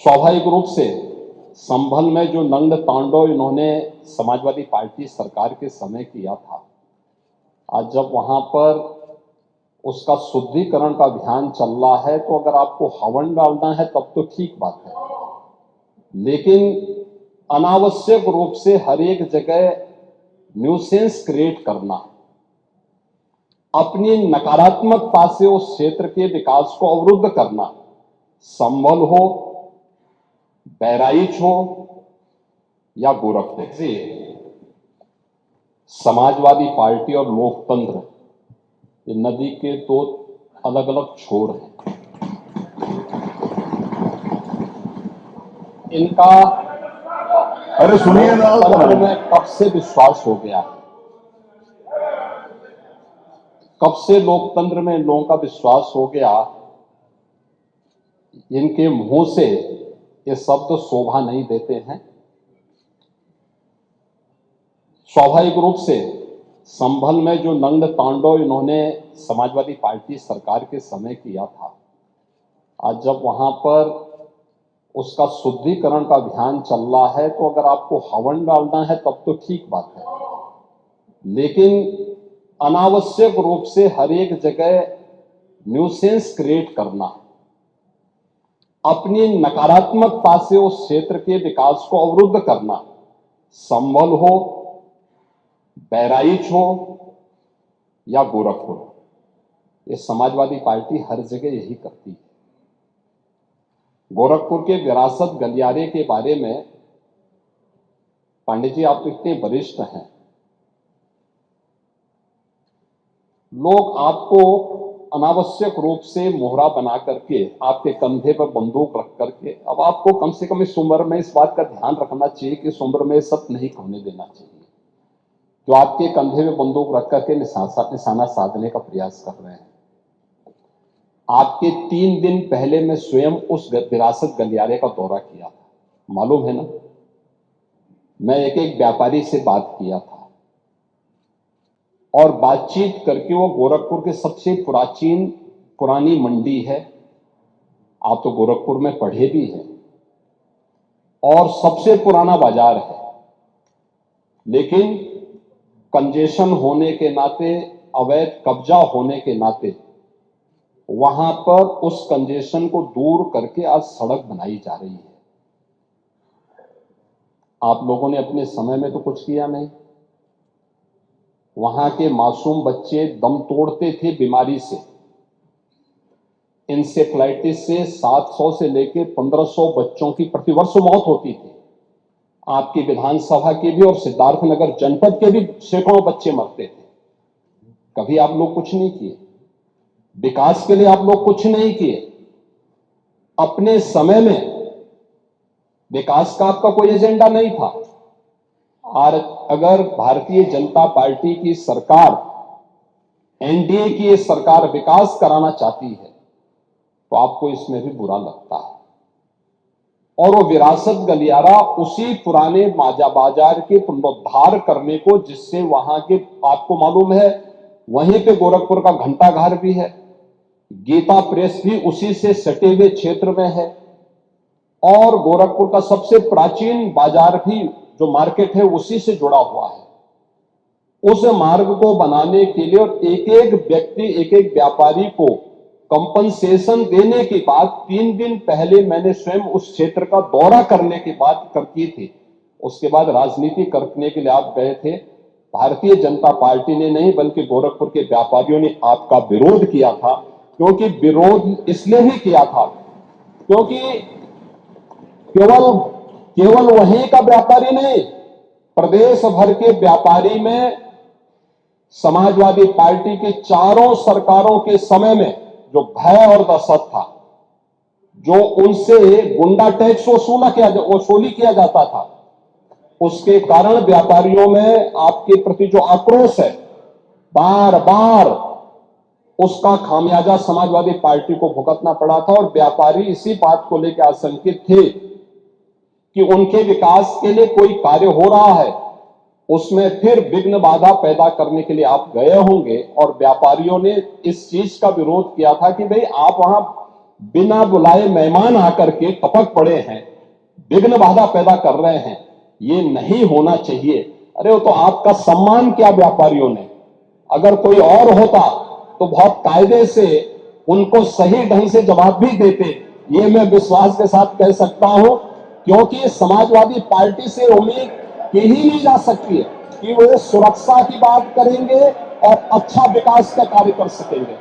स्वाभाविक रूप से संभल में जो नंग तांडव इन्होंने समाजवादी पार्टी सरकार के समय किया था, आज जब वहां पर उसका शुद्धिकरण का अभियान चल रहा है, तो अगर आपको हवन डालना है तब तो ठीक बात है, लेकिन अनावश्यक रूप से हर एक जगह न्यूसेंस क्रिएट करना, अपनी नकारात्मकता से उस क्षेत्र के विकास को अवरुद्ध करना, संभल हो, बहराइच हो या गोरखपुर, समाजवादी पार्टी और लोकतंत्र ये नदी के दो अलग अलग छोर हैं। इनका अरे सुनिए ना, लोकतंत्र में कब से विश्वास हो गया है, कब से लोकतंत्र में लोगों का विश्वास हो गया, इनके मुंह से ये शब्द शोभा नहीं देते हैं। स्वाभाविक रूप से संभल में जो नंग तांडव इन्होंने समाजवादी पार्टी सरकार के समय किया था, आज जब वहां पर उसका शुद्धिकरण का अभियान चल रहा है, तो अगर आपको हवन डालना है तब तो ठीक बात है, लेकिन अनावश्यक रूप से हर एक जगह न्यूसेंस क्रिएट करना, अपनी नकारात्मकता से उस क्षेत्र के विकास को अवरुद्ध करना, संभल हो, बहराइच हो या गोरखपुर, ये समाजवादी पार्टी हर जगह यही करती है। गोरखपुर के विरासत गलियारे के बारे में पांडे जी आप इतने वरिष्ठ हैं, लोग आपको अनावश्यक रूप से मोहरा बना करके आपके कंधे पर बंदूक रख करके, अब आपको कम से कम इस उम्र में इस बात का ध्यान रखना चाहिए कि इस उम्र में सब नहीं होने देना चाहिए, जो आपके कंधे में बंदूक रख करके निशाना साधने का प्रयास कर रहे हैं। आपके 3 दिन पहले मैं स्वयं उस विरासत गलियारे का दौरा किया था, मालूम है ना, मैं एक एक व्यापारी से बात किया था और बातचीत करके, वो गोरखपुर के सबसे पुरानी मंडी है, आप तो गोरखपुर में पढ़े भी हैं, और सबसे पुराना बाजार है, लेकिन कंजेशन होने के नाते, अवैध कब्जा होने के नाते वहां पर उस कंजेशन को दूर करके आज सड़क बनाई जा रही है। आप लोगों ने अपने समय में तो कुछ किया नहीं, वहां के मासूम बच्चे दम तोड़ते थे बीमारी से, इंसेफ्लाइटिस से 700 से लेकर 1500 बच्चों की प्रतिवर्ष मौत होती थी। आपकी विधानसभा के भी और सिद्धार्थनगर जनपद के भी सैकड़ों बच्चे मरते थे। कभी आप लोग कुछ नहीं किए, विकास के लिए आप लोग कुछ नहीं किए। अपने समय में विकास का आपका कोई एजेंडा नहीं था। और अगर भारतीय जनता पार्टी की सरकार, एनडीए की ये सरकार विकास कराना चाहती है, तो आपको इसमें भी बुरा लगता है। और वो विरासत गलियारा उसी पुराने बाजार के पुनरुद्धार करने को, जिससे वहां के, आपको मालूम है, वहीं पे गोरखपुर का घंटाघर भी है, गीता प्रेस भी उसी से सटे हुए क्षेत्र में है, और गोरखपुर का सबसे प्राचीन बाजार भी जो मार्केट है उसी से जुड़ा हुआ है। उस मार्ग को बनाने के लिए और एक एक व्यक्ति, एक एक व्यापारी को कंपनसेशन देने की बात 3 दिन पहले मैंने स्वयं उस क्षेत्र का दौरा करने की बात की थी। उसके बाद राजनीति करने के लिए आप गए थे। भारतीय जनता पार्टी ने नहीं, बल्कि गोरखपुर के व्यापारियों ने आपका विरोध किया था। क्योंकि विरोध इसलिए ही किया था क्योंकि केवल वहीं का व्यापारी नहीं, प्रदेश भर के व्यापारी में समाजवादी पार्टी की चारों सरकारों के समय में जो भय और दहशत था, जो उनसे गुंडा टैक्स वसूली किया जाता था, उसके कारण व्यापारियों में आपके प्रति जो आक्रोश है, बार बार उसका खामियाजा समाजवादी पार्टी को भुगतना पड़ा था। और व्यापारी इसी बात को लेकर आशंकित थे कि उनके विकास के लिए कोई कार्य हो रहा है, उसमें फिर विघ्न बाधा पैदा करने के लिए आप गए होंगे। और व्यापारियों ने इस चीज का विरोध किया था कि भाई आप वहां बिना बुलाए मेहमान आकर के टपक पड़े हैं, विघ्न बाधा पैदा कर रहे हैं, ये नहीं होना चाहिए। अरे वो तो आपका सम्मान किया व्यापारियों ने, अगर कोई और होता तो बहुत कायदे से उनको सही ढंग से जवाब भी देते, ये मैं विश्वास के साथ कह सकता हूं, क्योंकि समाजवादी पार्टी से उम्मीद की ही नहीं जा सकती है कि वो सुरक्षा की बात करेंगे और अच्छा विकास का कार्य कर सकेंगे।